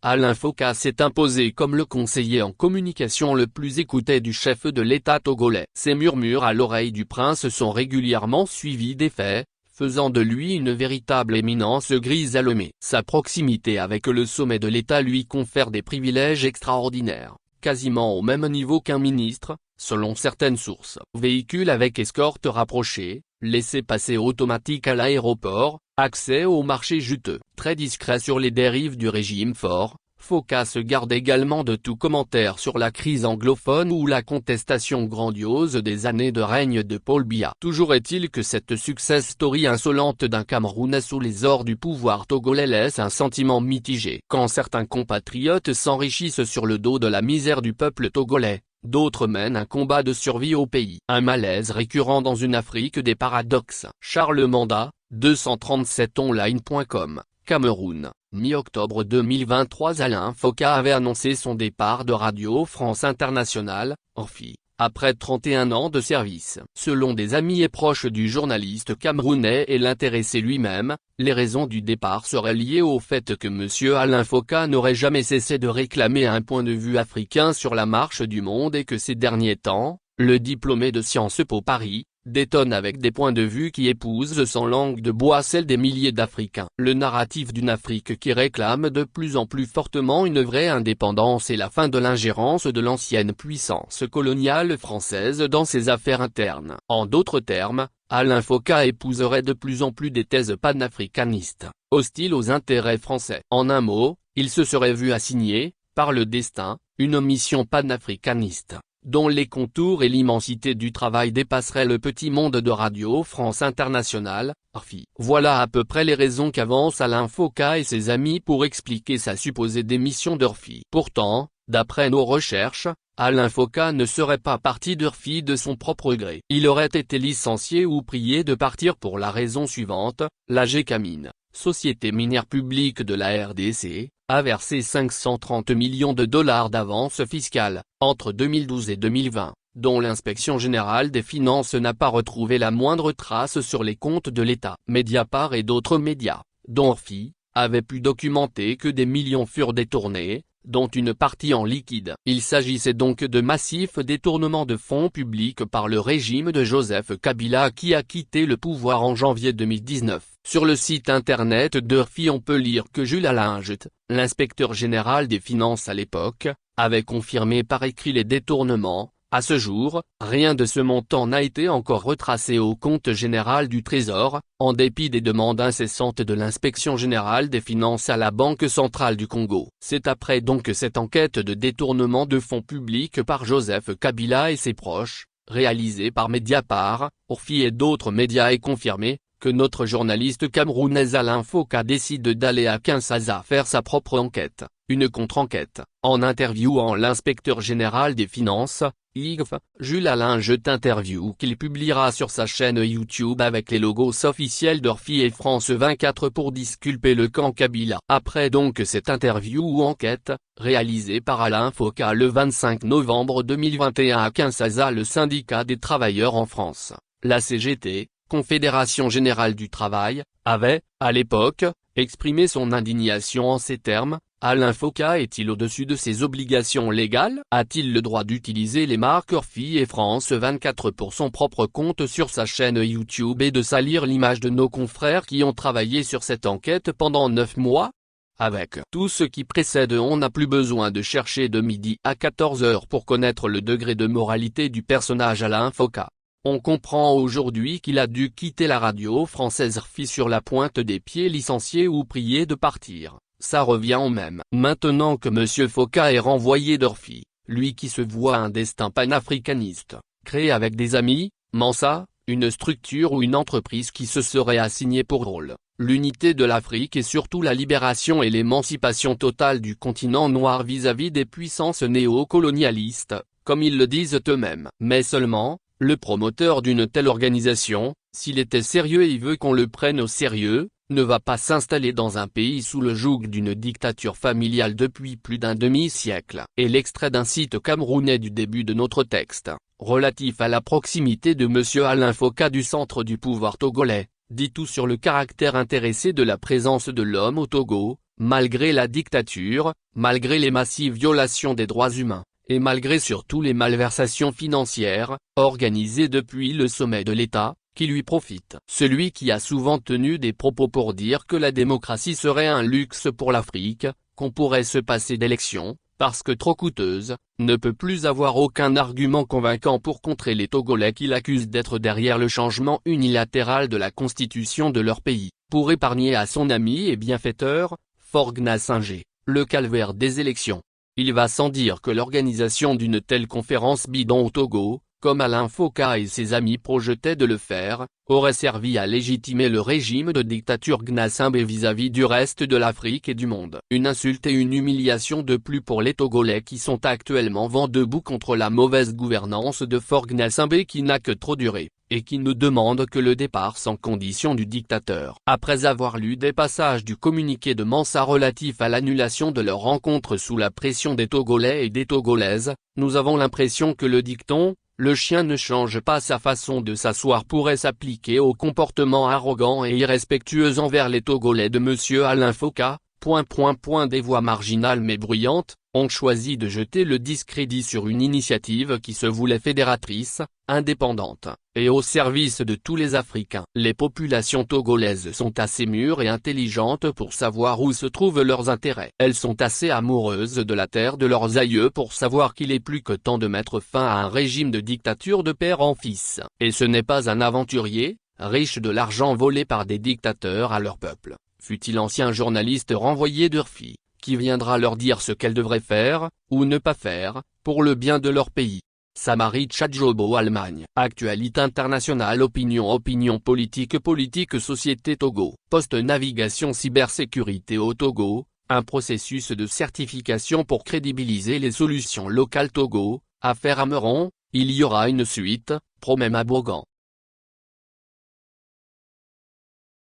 Alain Foka s'est imposé comme le conseiller en communication le plus écouté du chef de l'État togolais. Ces murmures à l'oreille du prince sont régulièrement suivis des faits, faisant de lui une véritable éminence grise à Lomé. Sa proximité avec le sommet de l'État lui confère des privilèges extraordinaires, quasiment au même niveau qu'un ministre, selon certaines sources. Véhicule avec escorte rapprochée, laissez-passer automatique à l'aéroport, accès au marché juteux. Très discret sur les dérives du régime fort, Foka se garde également de tout commentaire sur la crise anglophone ou la contestation grandiose des années de règne de Paul Biya. Toujours est-il que cette success story insolente d'un Camerounais sous les ors du pouvoir togolais laisse un sentiment mitigé. Quand certains compatriotes s'enrichissent sur le dos de la misère du peuple togolais, d'autres mènent un combat de survie au pays. Un malaise récurrent dans une Afrique des paradoxes. Charles Mandat, 237online.com, Cameroun, mi-octobre 2023. Alain Foka avait annoncé son départ de Radio France Internationale, RFI, après 31 ans de service. Selon des amis et proches du journaliste camerounais et l'intéressé lui-même, les raisons du départ seraient liées au fait que M. Alain Foka n'aurait jamais cessé de réclamer un point de vue africain sur la marche du monde et que ces derniers temps, le diplômé de Sciences Po Paris, détonne avec des points de vue qui épousent sans langue de bois celle des milliers d'Africains. Le narratif d'une Afrique qui réclame de plus en plus fortement une vraie indépendance et la fin de l'ingérence de l'ancienne puissance coloniale française dans ses affaires internes. En d'autres termes, Alain Foka épouserait de plus en plus des thèses panafricanistes, hostiles aux intérêts français. En un mot, il se serait vu assigner, par le destin, une mission panafricaniste, dont les contours et l'immensité du travail dépasseraient le petit monde de Radio France Internationale, RFI. Voilà à peu près les raisons qu'avancent Alain Foka et ses amis pour expliquer sa supposée démission de RFI. Pourtant, d'après nos recherches, Alain Foka ne serait pas parti de RFI de son propre gré. Il aurait été licencié ou prié de partir pour la raison suivante: la Gécamine, société minière publique de la RDC, a versé 530 millions de dollars d'avance fiscale, entre 2012 et 2020, dont l'inspection générale des finances n'a pas retrouvé la moindre trace sur les comptes de l'État. Mediapart et d'autres médias, dont RFI, avaient pu documenter que des millions furent détournés, dont une partie en liquide. Il s'agissait donc de massifs détournements de fonds publics par le régime de Joseph Kabila qui a quitté le pouvoir en janvier 2019. Sur le site internet de RFI on peut lire que Jules Alingette, l'inspecteur général des finances à l'époque, avait confirmé par écrit les détournements. À ce jour, rien de ce montant n'a été encore retracé au compte général du Trésor, en dépit des demandes incessantes de l'inspection générale des finances à la Banque centrale du Congo. C'est après donc cette enquête de détournement de fonds publics par Joseph Kabila et ses proches, réalisée par Mediapart, RFI et d'autres médias et confirmée, que notre journaliste camerounais Alain Foka décide d'aller à Kinshasa faire sa propre enquête, une contre-enquête. En interviewant l'inspecteur général des finances, IGF, Jules Alingette interview qu'il publiera sur sa chaîne YouTube avec les logos officiels d'RFI et France 24 pour disculper le camp Kabila. Après donc cette interview ou enquête, réalisée par Alain Foka le 25 novembre 2021 à Kinshasa, le syndicat des travailleurs en France, la CGT, Confédération Générale du Travail, avait, à l'époque, exprimé son indignation en ces termes: Alain Foka est-il au-dessus de ses obligations légales? A-t-il le droit d'utiliser les marques RFI et France 24 pour son propre compte sur sa chaîne YouTube et de salir l'image de nos confrères qui ont travaillé sur cette enquête pendant 9 mois? Avec tout ce qui précède, on n'a plus besoin de chercher de midi à 14h pour connaître le degré de moralité du personnage Alain Foka. On comprend aujourd'hui qu'il a dû quitter la radio française RFI sur la pointe des pieds, licencié ou prié de partir. Ça revient au même. Maintenant que M. Foka est renvoyé d'RFI, lui qui se voit un destin panafricaniste, créé avec des amis, Mansa, une structure ou une entreprise qui se serait assignée pour rôle, l'unité de l'Afrique et surtout la libération et l'émancipation totale du continent noir vis-à-vis des puissances néocolonialistes, comme ils le disent eux-mêmes. Mais seulement, le promoteur d'une telle organisation, s'il était sérieux et veut qu'on le prenne au sérieux, ne va pas s'installer dans un pays sous le joug d'une dictature familiale depuis plus d'un demi-siècle. Et l'extrait d'un site camerounais du début de notre texte, relatif à la proximité de M. Alain Foka du centre du pouvoir togolais, dit tout sur le caractère intéressé de la présence de l'homme au Togo, malgré la dictature, malgré les massives violations des droits humains, et malgré surtout les malversations financières, organisées depuis le sommet de l'État, qui lui profitent. Celui qui a souvent tenu des propos pour dire que la démocratie serait un luxe pour l'Afrique, qu'on pourrait se passer d'élections, parce que trop coûteuse, ne peut plus avoir aucun argument convaincant pour contrer les Togolais qu'il accuse d'être derrière le changement unilatéral de la constitution de leur pays, pour épargner à son ami et bienfaiteur, Faure Gnassingbé, le calvaire des élections. Il va sans dire que l'organisation d'une telle conférence bidon au Togo, comme Alain Foka et ses amis projetaient de le faire, aurait servi à légitimer le régime de dictature Gnassingbé vis-à-vis du reste de l'Afrique et du monde. Une insulte et une humiliation de plus pour les Togolais qui sont actuellement vent debout contre la mauvaise gouvernance de Faure Gnassingbé qui n'a que trop duré, et qui ne demande que le départ sans condition du dictateur. Après avoir lu des passages du communiqué de Mansa relatif à l'annulation de leur rencontre sous la pression des Togolais et des Togolaises, nous avons l'impression que le dicton « le chien ne change pas sa façon de s'asseoir » pourrait s'appliquer au comportement arrogant et irrespectueux envers les Togolais de M. Alain Foka. Des voix marginales mais bruyantes, ont choisi de jeter le discrédit sur une initiative qui se voulait fédératrice, indépendante, et au service de tous les Africains. Les populations togolaises sont assez mûres et intelligentes pour savoir où se trouvent leurs intérêts. Elles sont assez amoureuses de la terre de leurs aïeux pour savoir qu'il est plus que temps de mettre fin à un régime de dictature de père en fils. Et ce n'est pas un aventurier, riche de l'argent volé par des dictateurs à leur peuple, fut-il ancien journaliste renvoyé d'Urfi, qui viendra leur dire ce qu'elles devraient faire, ou ne pas faire, pour le bien de leur pays. Samari Tchadjobo Allemagne. Actualité internationale. Opinion politique société Togo. Post-navigation cybersécurité au Togo, un processus de certification pour crédibiliser les solutions locales Togo, affaire Ameron, il y aura une suite, promet Mabogan.